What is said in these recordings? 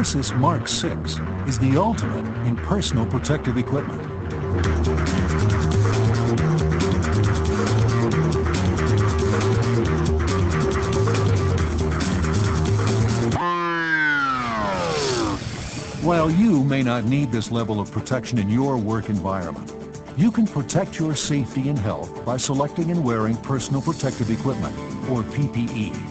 Alesis Mark 6 is the ultimate in personal protective equipment. While you may not need this level of protection in your work environment, you can protect your safety and health by selecting and wearing personal protective equipment, or PPE.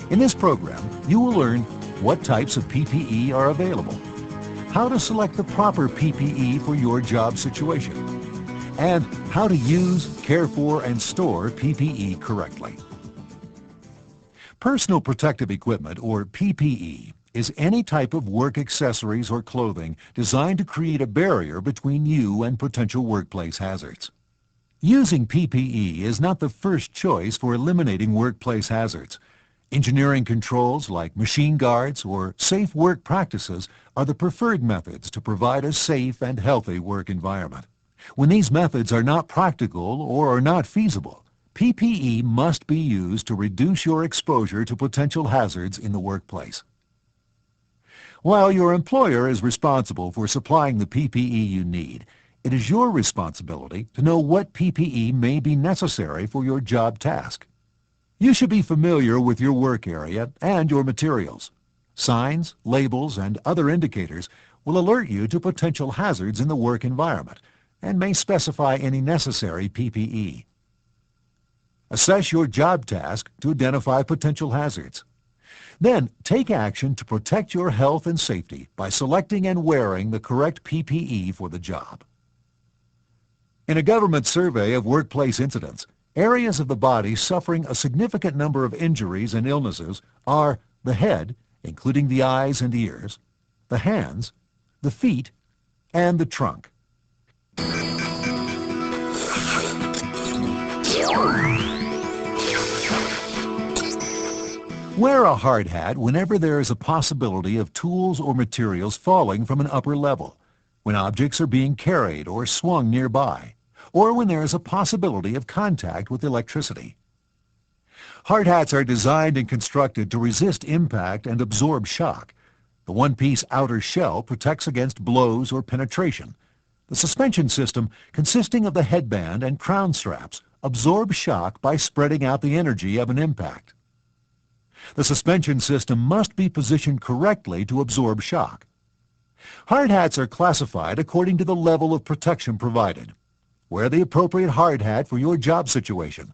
In this program, you will learn what types of PPE are available, how to select the proper PPE for your job situation, and how to use, care for, and store PPE correctly. Personal protective equipment, or PPE, is any type of work accessories or clothing designed to create a barrier between you and potential workplace hazards. Using PPE is not the first choice for eliminating workplace hazards. Engineering controls like machine guards or safe work practices are the preferred methods to provide a safe and healthy work environment. When these methods are not practical or are not feasible, PPE must be used to reduce your exposure to potential hazards in the workplace. While your employer is responsible for supplying the PPE you need, it is your responsibility to know what PPE may be necessary for your job task. You should be familiar with your work area and your materials. Signs, labels, and other indicators will alert you to potential hazards in the work environment and may specify any necessary PPE. Assess your job task to identify potential hazards. Then, take action to protect your health and safety by selecting and wearing the correct PPE for the job. In a government survey of workplace incidents, areas of the body suffering a significant number of injuries and illnesses are the head, including the eyes and ears, the hands, the feet, and the trunk. Wear a hard hat whenever there is a possibility of tools or materials falling from an upper level, when objects are being carried or swung nearby, or when there is a possibility of contact with electricity. Hard hats are designed and constructed to resist impact and absorb shock. The one-piece outer shell protects against blows or penetration. The suspension system, consisting of the headband and crown straps, absorbs shock by spreading out the energy of an impact. The suspension system must be positioned correctly to absorb shock. Hard hats are classified according to the level of protection provided. Wear the appropriate hard hat for your job situation.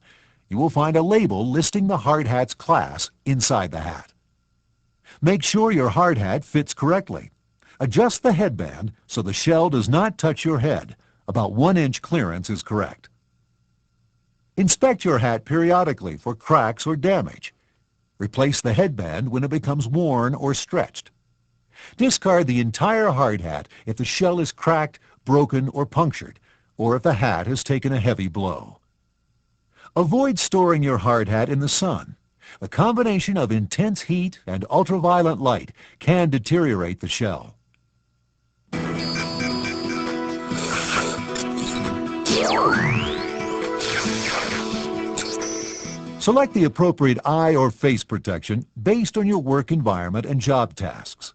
You will find a label listing the hard hat's class inside the hat. Make sure your hard hat fits correctly. Adjust the headband so the shell does not touch your head. About 1-inch clearance is correct. Inspect your hat periodically for cracks or damage. Replace the headband when it becomes worn or stretched. Discard the entire hard hat if the shell is cracked, broken, or punctured, or if the hat has taken a heavy blow. Avoid storing your hard hat in the sun. The combination of intense heat and ultraviolet light can deteriorate the shell. Select the appropriate eye or face protection based on your work environment and job tasks.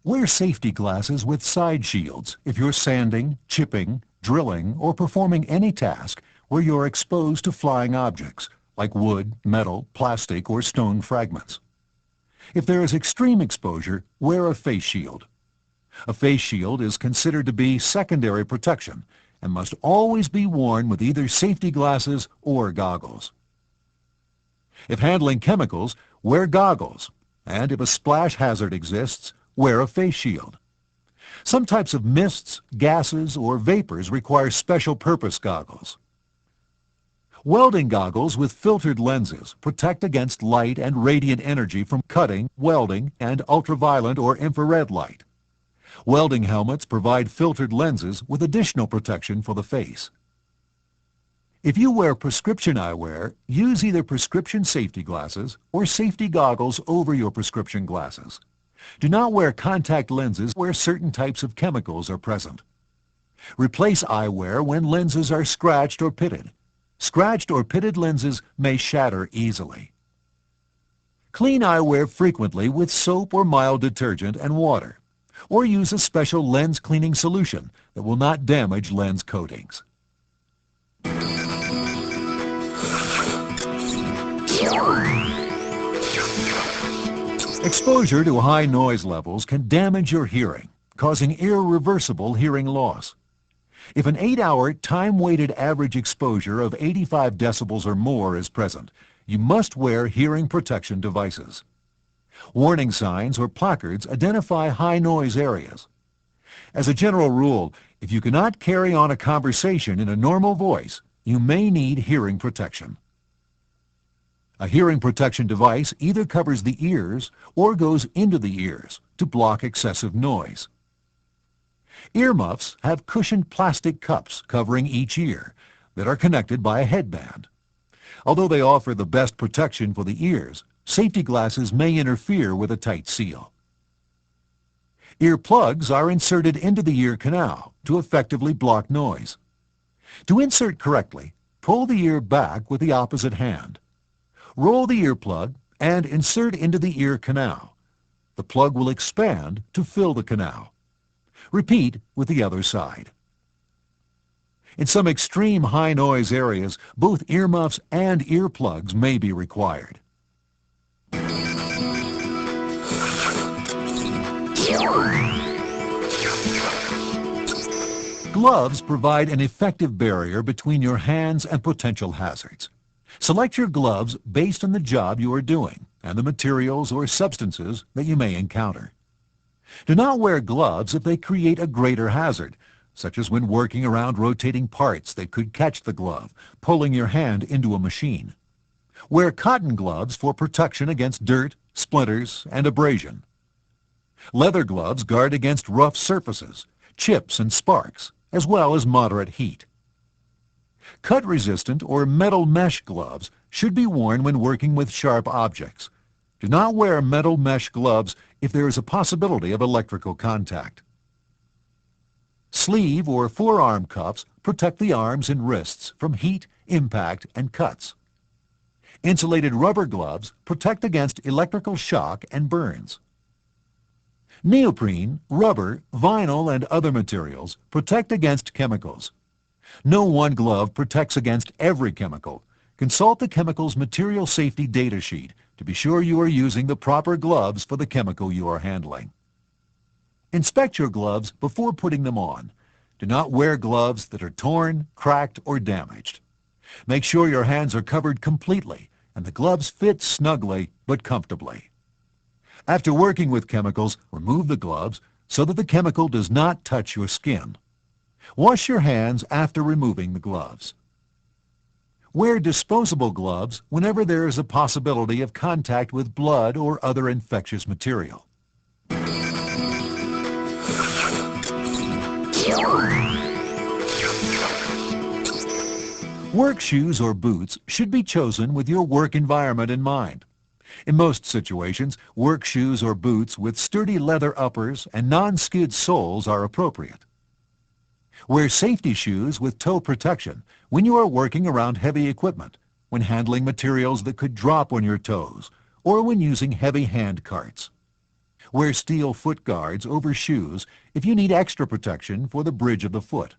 Wear safety glasses with side shields if you're sanding, chipping, drilling, or performing any task where you're exposed to flying objects like wood, metal, plastic, or stone fragments. If there is extreme exposure, wear a face shield. A face shield is considered to be secondary protection and must always be worn with either safety glasses or goggles. If handling chemicals, wear goggles, and if a splash hazard exists, wear a face shield. Some types of mists, gases, or vapors require special purpose goggles. Welding goggles with filtered lenses protect against light and radiant energy from cutting, welding, and ultraviolet or infrared light. Welding helmets provide filtered lenses with additional protection for the face. If you wear prescription eyewear, use either prescription safety glasses or safety goggles over your prescription glasses. Do not wear contact lenses where certain types of chemicals are present. Replace eyewear when lenses are scratched or pitted. Scratched or pitted lenses may shatter easily. Clean eyewear frequently with soap or mild detergent and water, or use a special lens cleaning solution that will not damage lens coatings. Exposure to high noise levels can damage your hearing, causing irreversible hearing loss. If an 8-hour time-weighted average exposure of 85 decibels or more is present, you must wear hearing protection devices. Warning signs or placards identify high noise areas. As a general rule, if you cannot carry on a conversation in a normal voice, you may need hearing protection. A hearing protection device either covers the ears or goes into the ears to block excessive noise. Earmuffs have cushioned plastic cups covering each ear that are connected by a headband. Although they offer the best protection for the ears, safety glasses may interfere with a tight seal. Earplugs are inserted into the ear canal to effectively block noise. To insert correctly, pull the ear back with the opposite hand. Roll the earplug and insert into the ear canal. The plug will expand to fill the canal. Repeat with the other side. In some extreme high noise areas, both earmuffs and earplugs may be required. Gloves provide an effective barrier between your hands and potential hazards. Select your gloves based on the job you are doing and the materials or substances that you may encounter. Do not wear gloves if they create a greater hazard, such as when working around rotating parts that could catch the glove, pulling your hand into a machine. Wear cotton gloves for protection against dirt, splinters, and abrasion. Leather gloves guard against rough surfaces, chips and sparks, as well as moderate heat. Cut-resistant or metal mesh gloves should be worn when working with sharp objects. Do not wear metal mesh gloves if there is a possibility of electrical contact. Sleeve or forearm cuffs protect the arms and wrists from heat, impact, and cuts. Insulated rubber gloves protect against electrical shock and burns. Neoprene, rubber, vinyl, and other materials protect against chemicals. No one glove protects against every chemical. Consult the chemical's material safety data sheet to be sure you are using the proper gloves for the chemical you are handling. Inspect your gloves before putting them on. Do not wear gloves that are torn, cracked, or damaged. Make sure your hands are covered completely and the gloves fit snugly but comfortably. After working with chemicals, remove the gloves so that the chemical does not touch your skin. Wash your hands after removing the gloves. Wear disposable gloves whenever there is a possibility of contact with blood or other infectious material. Work shoes or boots should be chosen with your work environment in mind. In most situations, work shoes or boots with sturdy leather uppers and non-skid soles are appropriate. Wear safety shoes with toe protection when you are working around heavy equipment, when handling materials that could drop on your toes, or when using heavy hand carts. Wear steel foot guards over shoes if you need extra protection for the bridge of the foot.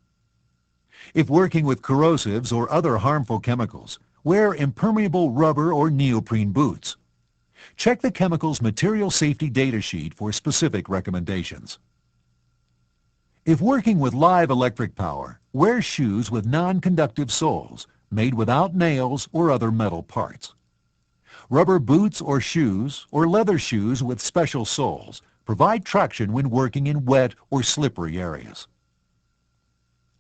If working with corrosives or other harmful chemicals, wear impermeable rubber or neoprene boots. Check the chemical's material safety data sheet for specific recommendations. If working with live electric power, wear shoes with non-conductive soles made without nails or other metal parts. Rubber boots or shoes, or leather shoes with special soles, provide traction when working in wet or slippery areas.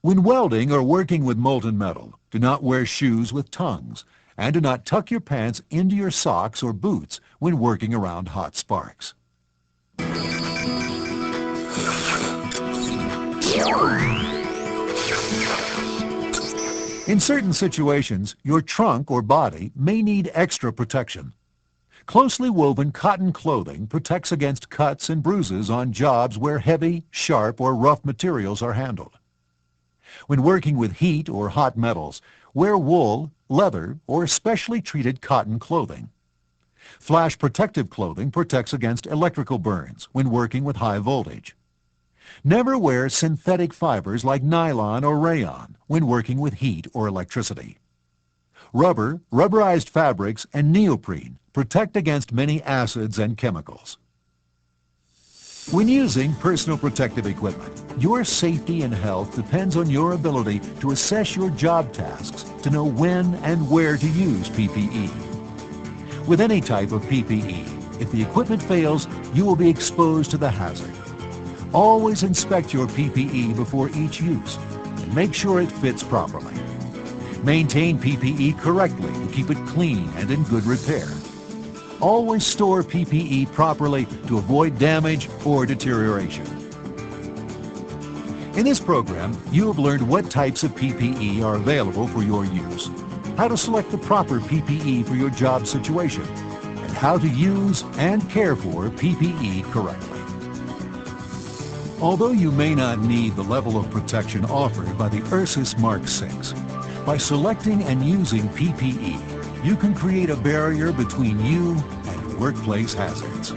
When welding or working with molten metal, do not wear shoes with tongues, and do not tuck your pants into your socks or boots when working around hot sparks. In certain situations, your trunk or body may need extra protection. Closely woven cotton clothing protects against cuts and bruises on jobs where heavy, sharp, or rough materials are handled. When working with heat or hot metals, wear wool, leather, or specially treated cotton clothing. Flash protective clothing protects against electrical burns when working with high voltage. Never wear synthetic fibers like nylon or rayon when working with heat or electricity. Rubber, rubberized fabrics, and neoprene protect against many acids and chemicals. When using personal protective equipment, your safety and health depends on your ability to assess your job tasks to know when and where to use PPE. With any type of PPE, if the equipment fails, you will be exposed to the hazard. Always inspect your PPE before each use and make sure it fits properly. Maintain PPE correctly to keep it clean and in good repair. Always store PPE properly to avoid damage or deterioration. In this program, you have learned what types of PPE are available for your use, how to select the proper PPE for your job situation, and how to use and care for PPE correctly. Although you may not need the level of protection offered by the Ursus Mark 6, by selecting and using PPE, you can create a barrier between you and workplace hazards.